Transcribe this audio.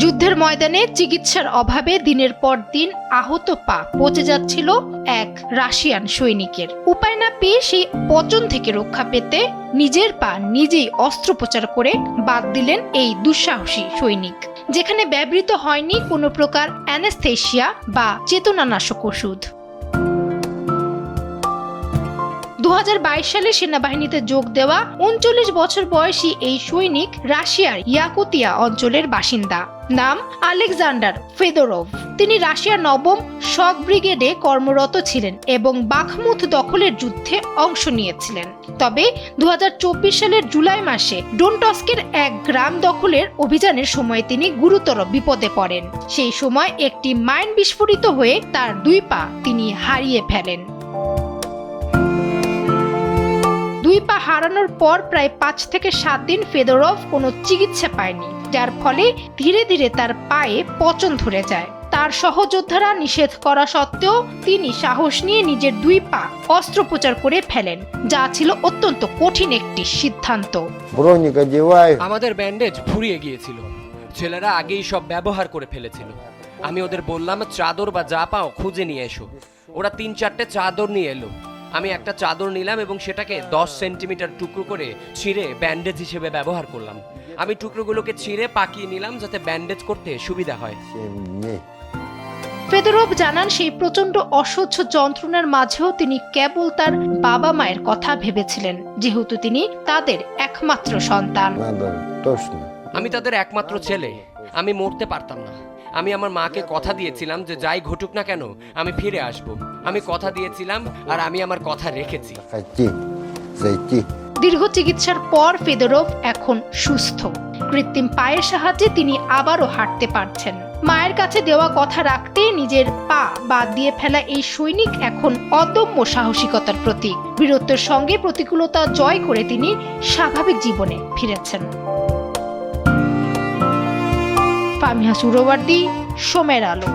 যুদ্ধের ময়দানে চিকিৎসার অভাবে দিনের পর দিন আহত পা পচে যাচ্ছিল এক রাশিয়ান সৈনিকের। উপায় না পেয়ে সেই পচন থেকে রক্ষা পেতে নিজের পা নিজেই অস্ত্রোপচার করে বাদ দিলেন এই দুঃসাহসী সৈনিক, যেখানে ব্যবহৃত হয়নি কোনো প্রকার অ্যানেস্থেশিয়া বা চেতনানাশক ওষুধ। 2022 সালে সেনাবাহিনীতে যোগ দেওয়া 39 বছর বয়সী এই সৈনিক রাশিয়ার ইয়াকুতিয়া অঞ্চলের বাসিন্দা। নাম আলেকজান্ডার ফেদোরভ। তিনি রাশিয়ার 9ম শক ব্রিগেডে কর্মরত ছিলেন এবং বাখমুত দখলের যুদ্ধে অংশ নিয়েছিলেন। তবে 2024 সালের জুলাই মাসে ডোনটস্কের এক গ্রাম দখলের অভিযানের সময় তিনি গুরুতর বিপদে পড়েন। সেই সময় একটি মাইন বিস্ফোরিত হয়ে তার 2 পা তিনি হারিয়ে ফেলেন। 2 পা হারানোর পর প্রায় 5 থেকে 7 দিন ফেদোরভ কোনো চিকিৎসা পায়নি, যার ফলে ধীরে ধীরে তার পায়ে পচন ধরে যায়। তার সহযোদ্ধারা নিষেধ করা সত্ত্বেও তিনি সাহস নিয়ে নিজের 2 পা অস্ত্রোপচার করে ফেলেন, যা ছিল অত্যন্ত কঠিন একটি সিদ্ধান্ত। আমাদের ব্যান্ডেজ ফুরিয়ে গিয়েছিল, ছেলেরা আগেই সব ব্যবহার করে ফেলেছিল। আমি ওদের বললাম চাদর বা যা পাও খুঁজে নিয়ে এসো। ওরা 3-4টে চাদর নিয়ে এলো। আমি একটা চাদর নিলাম এবং সেটাকে 10 সেন্টিমিটার টুকরো করে ছিঁড়ে ব্যান্ডেজ হিসেবে ব্যবহার করলাম। আমি টুকরোগুলোকে ছিঁড়ে পাকিয়ে নিলাম যাতে ব্যান্ডেজ করতে সুবিধা হয়। ফেদোরভ জানান সেই প্রচন্ড অসহ্য যন্ত্রণার মাঝেও তিনি কেবল তার বাবা মায়ের কথা ভেবেছিলেন, যেহেতু তিনি তাদের একমাত্র সন্তান। আমি তাদের একমাত্র ছেলে, আমি মরতে পারতাম না। আমি আমার মাকে কথা দিয়েছিলাম যে যাই ঘটুক না কেন আমি ফিরে আসব। আমি কথা দিয়েছিলাম আর আমি আমার কথা রেখেছি। দীর্ঘ চিকিৎসার পর ফেদোরভ এখন সুস্থ। কৃত্রিম পায়ের সাহায্যে তিনি আবারও হাঁটতে পারছেন। মায়ের কাছে দেওয়া কথা রাখতে নিজের পা বাদ দিয়ে ফেলা এই সৈনিক এখন অদম্য সাহসিকতার প্রতীক। বীরত্বের সঙ্গে প্রতিকূলতা জয় করে তিনি স্বাভাবিক জীবনে ফিরেছেন। ফামিহা সুহরাওয়ার্দী, সময়ের আলো।